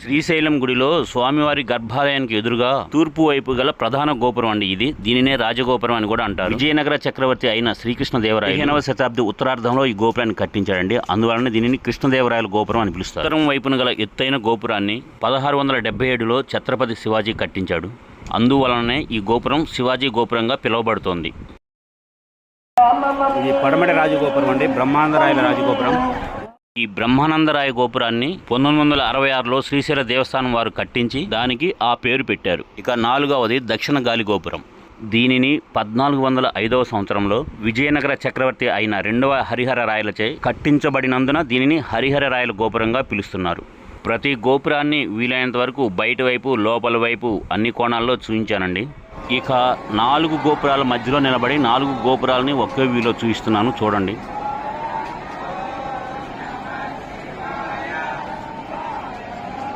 శ్రీశైలం గుడిలో స్వామివారి గర్భాలయానికి ఎదురుగా తూర్పు వైపు గల ప్రధాన గోపురం అండి ఇది. దీనినే రాజగోపురం అని కూడా అంటారు. విజయనగర చక్రవర్తి అయిన శ్రీకృష్ణదేవరాయలు 15వ శతాబ్ది ఉత్తరార్ధంలో ఈ గోపురాన్ని కట్టించాడండి. అందువలన దీనిని కృష్ణదేవరాయల గోపురం అని పిలుస్తారు. ఉత్తరం వైపున గల ఎత్తైన గోపురాన్ని 1677లో ఛత్రపతి శివాజీ కట్టించాడు. అందువలననే ఈ గోపురం శివాజీ గోపురంగా పిలువబడుతోంది. ఇది పడమటి రాజగోపురం అండి, బ్రహ్మానందరాయల రాజగోపురం. ఈ బ్రహ్మానందరాయ గోపురాన్ని 1966లో శ్రీశైల దేవస్థానం వారు కట్టించి దానికి ఆ పేరు పెట్టారు. ఇక 4వది దక్షిణ గాలి గోపురం. దీనిని 1405వ సంవత్సరంలో విజయనగర చక్రవర్తి అయిన 2వ హరిహర రాయలచే కట్టించబడినందున దీనిని హరిహర రాయల గోపురంగా పిలుస్తున్నారు. ప్రతి గోపురాన్ని వీలైనంత వరకు బయట వైపు లోపల వైపు అన్ని కోణాల్లో చూపించానండి. ఇక 4 గోపురాల మధ్యలో నిలబడి 4 గోపురాలని ఒకే వీలో చూపిస్తున్నాను చూడండి.